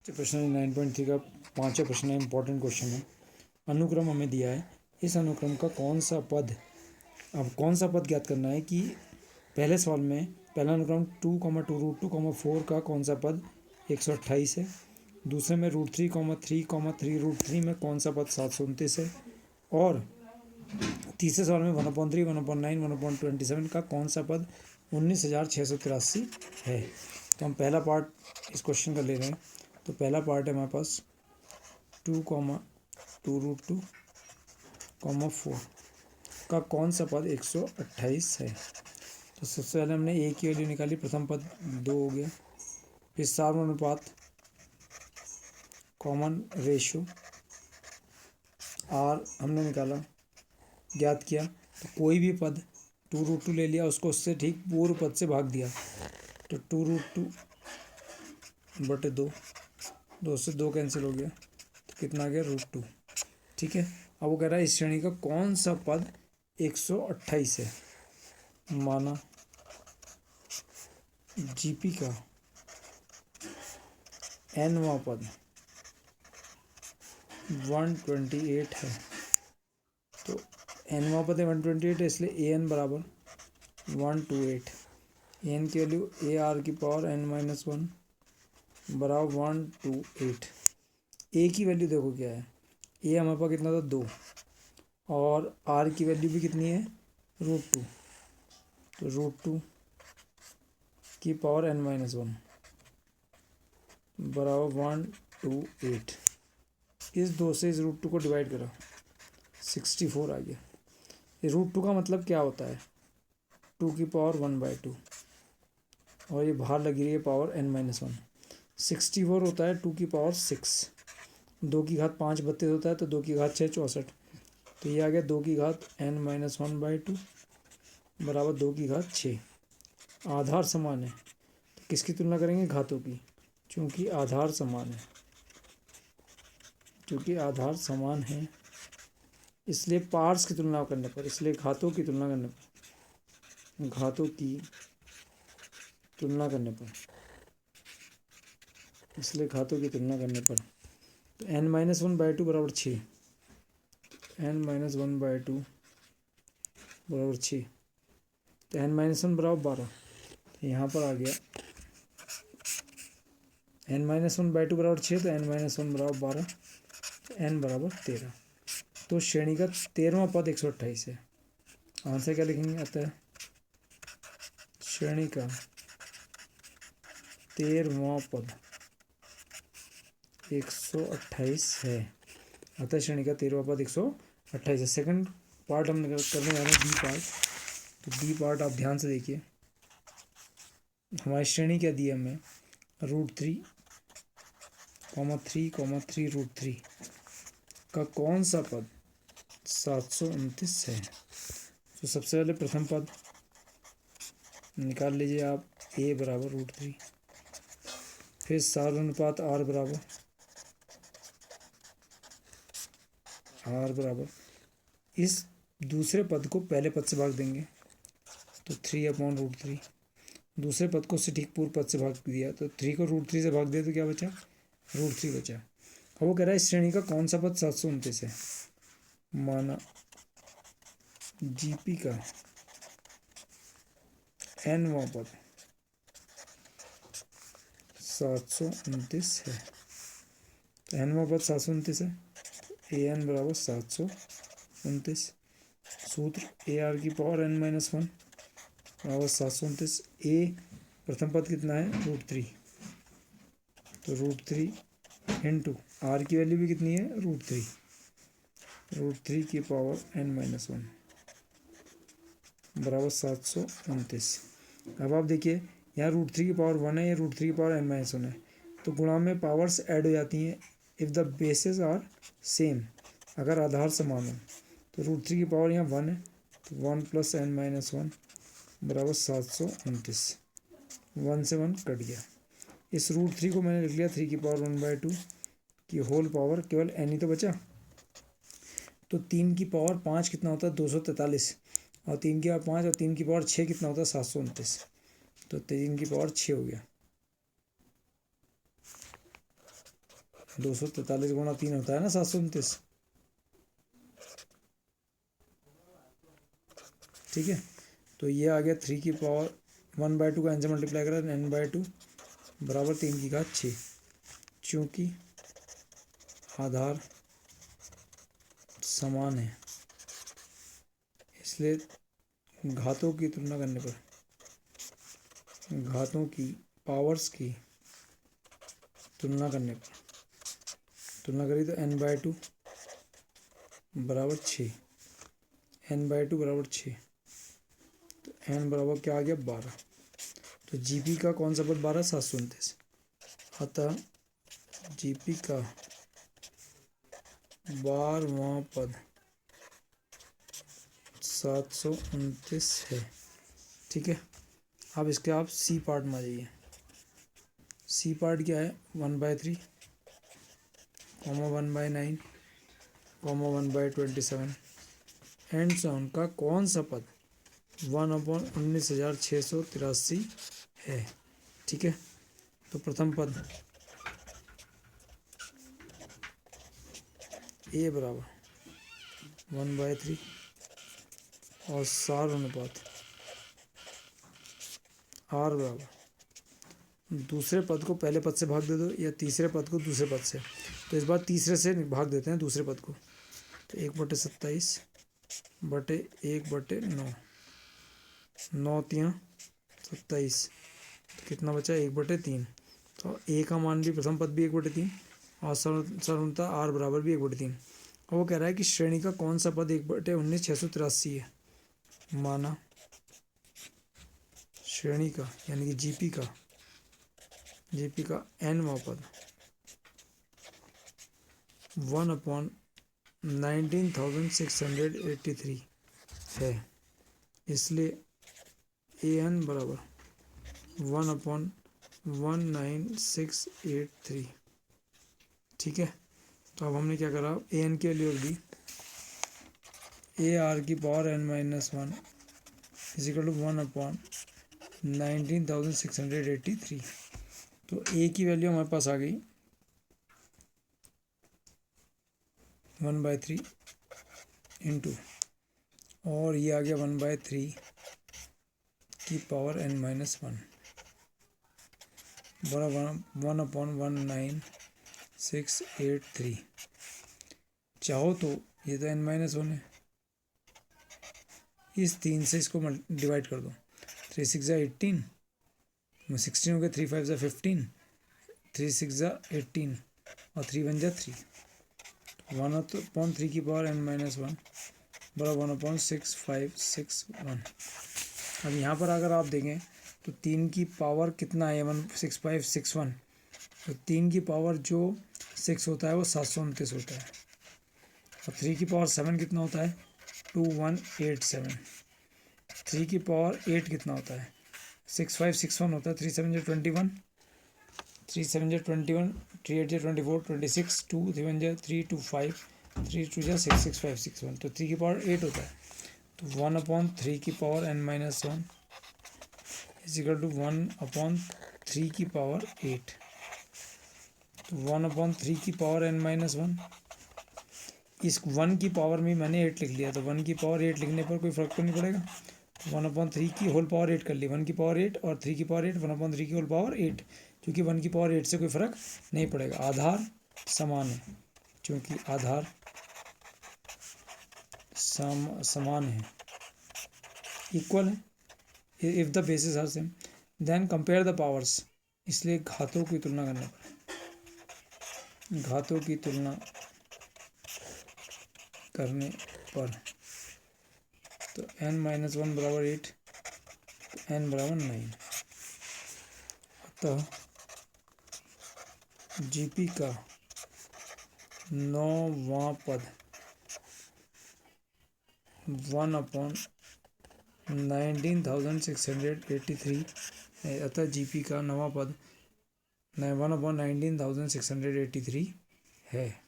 प्रश्न 9.3 का पांचवा प्रश्न है, इंपॉर्टेंट क्वेश्चन है। अनुक्रम हमें दिया है, इस अनुक्रम का कौन सा पद, अब कौन सा पद ज्ञात करना है कि पहले सवाल में पहला अनुक्रम 2,2√2,4 का कौन सा पद 128 है, दूसरे में √3,3,3 में कौन सा पद 729 है, और तीसरे सवाल में 1/3, 1/9, 1/27 का कौन सा पद 19,683 है। तो हम पहला पार्ट इस क्वेश्चन का ले रहे हैं। तो पहला पार्ट है हमारे पास 2,2√2,4 का कौन सा पद 128 है। तो सबसे पहले हमने ए की वैल्यू निकाली, प्रथम पद 2 हो गया। फिर सार्वनुपात कॉमन रेशियो आर हमने निकाला, ज्ञात किया। तो कोई भी पद 2√2 ले लिया, उसको उससे ठीक पूर्व पद से भाग दिया। तो 2√2/2, 2 से 2 कैंसिल हो गया, तो कितना आ गया √2। ठीक है, अब वो कह रहा है इस श्रेणी का कौन सा पद 128 है। माना जीपी का nवां पद 128 है। तो nवां पद है 128 है, इसलिए an बराबर 128। एन की वैल्यू ए आर की पावर n-1 बराबर 128। ए की वैल्यू देखो क्या है, ए हमारे पास कितना था 2, और आर की वैल्यू भी कितनी है √2। तो √2 की पावर n-1 बराबर 128। इस 2 से इस √2 को डिवाइड करा, 64 आ गया। ये √2 का मतलब क्या होता है, 2 की पावर 1/2, और ये बाहर लगी रही है पावर n-1। 64 होता है 2 की पावर 6, 2 की घात 5 32 होता है, तो 2 की घात 6 64। तो ये आ गया 2 की घात n-1/2 बराबर 2 की घात 6। आधार समान है, तो किसकी तुलना करेंगे, घातों की, क्योंकि आधार समान है। क्योंकि आधार समान है इसलिए पार्ट्स की तुलना करने पर, इसलिए घातों की तुलना करने पर, घातों की तुलना करने पर, इसलिए घातों की तुलना करने पर, तो n-1/2 बराबर 6, n-1/2 बराबर 6, तो n-1 बराबर 12। तो यहाँ पर आ गया n-1/2 बराबर 6, तो n-1 बराबर 12, तो n बराबर 13। तो श्रेणी का 13वां पद 128 है। आंसर क्या लिखेंगे, अतः श्रेणी का 13वां पद 128 है। अतः श्रेणी का 13वां पद 128 है। सेकंड पार्ट हम करने जा रहे हैं, बी पार्ट। तो बी पार्ट आप ध्यान से देखिए, हमारी श्रेणी क्या दी है हमें, √3, 3,3 का कौन सा पद 729 है। तो सबसे पहले प्रथम पद निकाल लीजिए आप, a बराबर √3, फिर सार्वनुपात r बराबर इस दूसरे पद को पहले पद से भाग देंगे, तो 3/√3। दूसरे पद को उससे ठीक पूर्व पद से भाग दिया, तो 3 को √3 से भाग दिया, तो क्या बचा, √3 बचा। अब वो कह रहा है इस श्रेणी का कौन सा पद 729 है। माना जीपी का nवां पद 729 है। तो nवां पद 729 है, an बराबर 729। सूत्र ए आर की पावर n-1 बराबर 729। ए प्रथम पद कितना है √3, तो √3 इंटू आर की वैल्यू भी कितनी है √3 की पावर n-1 बराबर 729। अब आप देखिए यहाँ √3 की पावर 1 है, या √3 की पावर n-1 है, तो गुणा में पावर्स ऐड हो जाती हैं if the basis are same, अगर आधार समान हो। तो √3 की पावर यहाँ 1 है, तो 1 + n-1 बराबर 729। 1 से 1 कट गया। इस √3 को मैंने लिख लिया 3 की पावर 1/2 की होल पावर, केवल n ही तो बचा। तो 3 की पावर 5 कितना होता है 243, और 3 की पावर 5 और 3 की पावर 6 कितना होता है 729। तो 3 की पावर 6 हो गया। 243 गुणा 3 होता है ना 729। ठीक है, तो ये आ गया 3 की पावर 1/2 का n से मल्टीप्लाई करा n/2 बराबर 3 की घात 6। चूँकि आधार समान है इसलिए घातों की तुलना करने पर, घातों की पावर्स की तुलना करने पर, तुलना करी तो n/2 बराबर 6, n/2 बराबर 6, तो n बराबर क्या आ गया 12। तो जीपी का कौन सा पद 12? 729। अतः जीपी का 12वां पद 729 है। ठीक है, अब इसके आप सी पार्ट में आ जाइए। सी पार्ट क्या है? 1/3, 1/9, 1/27 एंड सॉन का कौन सा पद 1/19,683 है। ठीक है, तो प्रथम पद ए बराबर 1/3 और सार अनुपात आर बराबर दूसरे पद को पहले पद से भाग दे दो या तीसरे पद को दूसरे पद से। तो इस बार तीसरे से भाग देते हैं दूसरे पद को। तो 1/27 बटे 1/9, 9 तियाँ 27, तो कितना बचा? 1/3। तो ए का मान भी प्रथम पद भी 1/3 और सरलता आर बराबर भी 1/3। और वो कह रहा है कि श्रेणी का कौन सा पद 1/19,683 है। माना श्रेणी का यानी कि जीपी का n वां पद 1/19,683 है, इसलिए an बराबर 1/19,683। ठीक है, तो अब हमने क्या करा? an की वैल्यू रख दी ar की पावर n-1 इजिकल टू 1/19,683। तो a की वैल्यू हमारे पास आ गई 1/3 इंटू, और ये आ गया 1/3 की पावर n-1 बराबर 1/19,683। चाहो तो ये तो n-1 है, इस 3 से इसको डिवाइड कर दो। 3 6 जा 18, 16 हो गया, 3 5 जा 15, 3 6 जा 18 और 3 1 जा 3। 1/3 की पावर n-1 बराबर 1/6561। अब यहाँ पर अगर आप देखें तो 3 की पावर कितना है? 1/6561। तो 3 की पावर जो 6 होता है वो 729 होता है, और 3 की पावर 7 कितना होता है? 2187। 3 की पावर 8 कितना होता है? 6561 होता है। 3 7 जा 21, 3 7 जा 21, 3 8 जा 24, 26, 2 3 1 जा 3 2 5, 3 2 जा 6 6561। तो 3 की पावर 8 होता है। तो 1/3 की पावर n-1 इजिकल टू 1/3 की पावर 8। तो 1/3 की पावर n-1, इस 1 की पावर में मैंने 8 लिख लिया, तो 1 की पावर 8 लिखने पर कोई फ़र्क तो नहीं पड़ेगा। 1/3 की होल पावर 8 कर ली, 1 की पावर 8 और 3 की पावर 8, 1/3 की होल पावर 8, क्योंकि 1 की पावर 8 से कोई फ़र्क नहीं पड़ेगा। आधार समान है, क्योंकि आधार समान है, इक्वल है, if the basis are same then compare the powers, इसलिए घातों की तुलना करने पर, घातों की तुलना करने पर, तो n-1 बराबर 8, n बराबर 9। अतः जीपी का 9वां पद 1/19,683 है। अतः जीपी का 9वां पद 1/19,683 है।